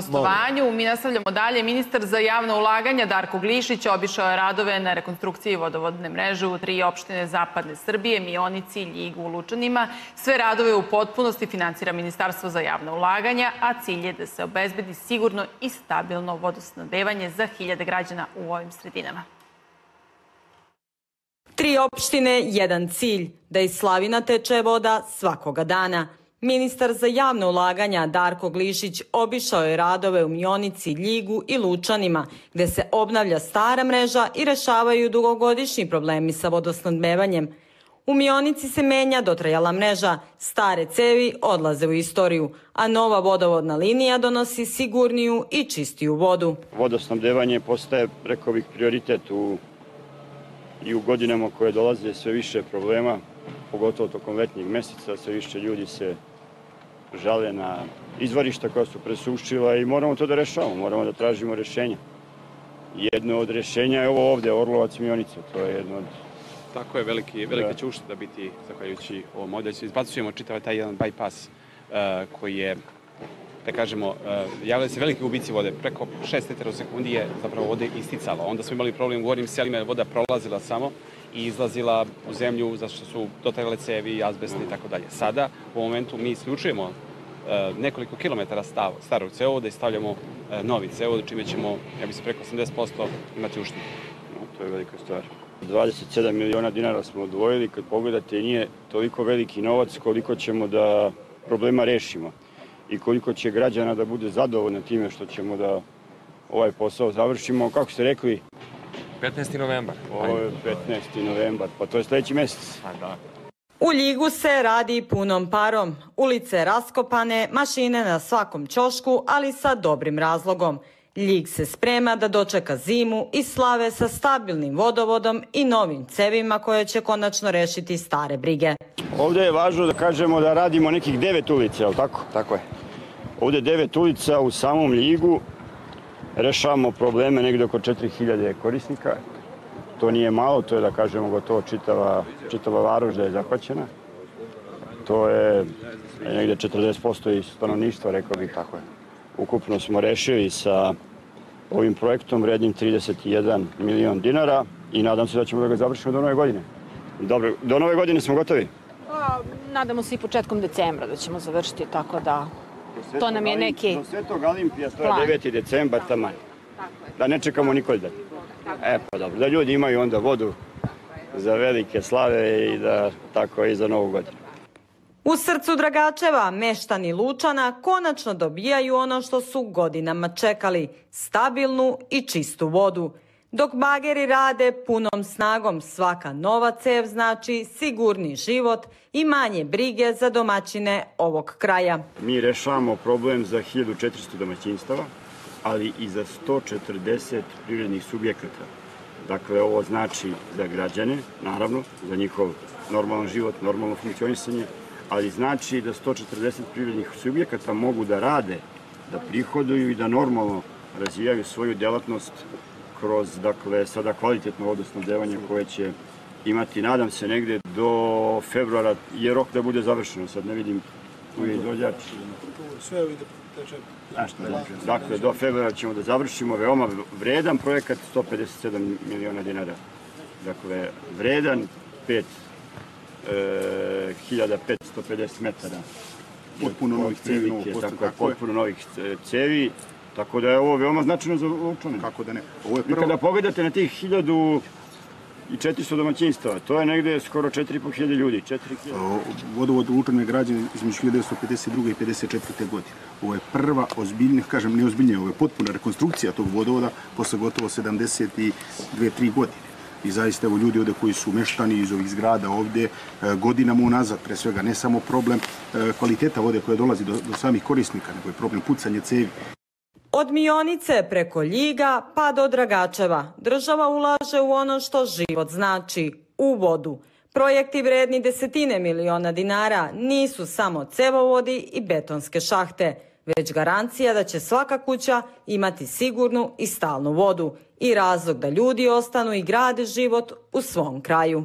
gostovanju. Mi nastavljamo dalje. Ministar za javna ulaganja Darko Glišić obišao je radove na rekonstrukciji vodovodne mreže u 3 opštine zapadne Srbije, Mionici, Ljigu u Lučanima. Sve radove u potpunosti finansira Ministarstvo za javna ulaganja, a cilj je da se obezbedi sigurno i stabilno vodosnabdevanje za hiljade građana u ovim sredinama. 3 opštine, jedan cilj, da iz slavina teče voda svakoga dana. Ministar za javna ulaganja Darko Glišić obišao je radove u Mionici, Ljigu i Lučanima, gde se obnavlja stara mreža i rešavaju dugogodišnji problemi sa vodosnabdevanjem. U Mionici se menja dotrajala mreža, stare cevi odlaze u istoriju, a nova vodovodna linija donosi sigurniju i čistiju vodu. Vodosnabdevanje postaje, rekao bih, prioritet i u godinama koje dolaze sve više problema, pogotovo tokom letnjeg meseca, sve više ljudi se žale na izvorišta koja su presušila i moramo to da rešavamo, moramo da tražimo rešenja. Jedno od rešenja je ovo ovde, Orlovac Mionica, to je jedno od... Tako je, velika će ušteda biti, zahvaljujući ovom modelu. Izbacujemo čitav taj jedan bypass koji je, da kažemo, javljaju se velike gubici vode. Preko 6 litara u sekundi je zapravo vode isticalo. Onda smo imali problem u gornjim selima, voda prolazila samo i izlazila u zemlju zašto su dotrajale cevi, azbestne i tako dalje. Sada, u momentu, mi isključujemo nekoliko kilometara starog cevovoda i stavljamo novi cevovod, čime ćemo, ja mislim, preko 80% imati uštedu. To je velika stvar. 27 miliona dinara smo odvojili. Kad pogledate, nije toliko veliki novac koliko ćemo da problema rešimo i koliko će građana da bude zadovoljno time što ćemo da ovaj posao završimo. Kako ste rekli? 15. novembar. Ovo je 15. novembar, pa to je sledeći mesec. Da. U Ljigu se radi punom parom. Ulice raskopane, mašine na svakom ćošku, ali sa dobrim razlogom. Ljig se sprema da dočeka zimu i slave sa stabilnim vodovodom i novim cevima koje će konačno rešiti stare brige. Ovde je važno da kažemo da radimo nekih 9 ulica, je li tako? Tako je. Ovde 9 ulica u samom Ljigu. Rešavamo probleme negde oko 4000 korisnika. To nije malo, to je, da kažemo, gotovo čitava varoš da je zahvaćena. To je negde 40% iz stanovništva, rekao bih. Tako je. Ukupno smo rešili sa ovim projektom vrednim 31 milion dinara i nadam se da ćemo da ga završimo do nove godine. Dobro, do nove godine smo gotovi? Nadamo se i početkom decembra da ćemo završiti, tako da to nam je neki do Svetog Olimpija, to je 9. decembar, taman. Da ne čekamo nikoli da. Pa dobro, da ljudi imaju onda vodu za velike slave i da tako i za novu godinu. U srcu Dragačeva, meštani Lučana konačno dobijaju ono što su godinama čekali, stabilnu i čistu vodu. Dok bageri rade punom snagom, svaka nova cev znači sigurniji život i manje brige za domaćine ovog kraja. Mi rešavamo problem za 1400 domaćinstava, ali i za 140 privrednih subjekata. Dakle, ovo znači za građane, naravno, za njihov normalan život, normalno funkcionisanje, ali znači da 140 privrednih subjekata mogu da rade, da prihoduju i da normalno razvijaju svoju delatnost kroz, dakle, sada kvalitetno vodosnabdevanje koje će imati, nadam se, negde do februara je rok da bude završeno. Sad ne vidim, tu je izvođač. Sve ovdje teče. Dakle, do februara ćemo da završimo veoma vredan projekat, 157 miliona dinara. Dakle, vredan 5550 metara. Potpuno novih cevi. Potpuno novih cevi. Tako da je ovo veoma značajno za Lučane. Kako da ne? I kada pogledate na tih 1400 domaćinstava, to je negde skoro 4500 ljudi. Vodovod u Lučanu je građen između 1952. i 1954. godine. Ovo je prva ozbiljna, kažem neozbiljnija, ovo je potpuna rekonstrukcija tog vodovoda posle gotovo 72-3 godine. I zaista evo ljudi ovde koji su meštani iz ovih zgrada ovde godinama unazad, pre svega ne samo problem kvaliteta vode koja dolazi do samih korisnika, nego je problem pucanje cevi. Od Mionice preko Ljiga pa do Dragačeva država ulaže u ono što život znači, u vodu. Projekti vredni desetine miliona dinara nisu samo cevovodi i betonske šahte, već garancija da će svaka kuća imati sigurnu i stalnu vodu i razlog da ljudi ostanu i grade život u svom kraju.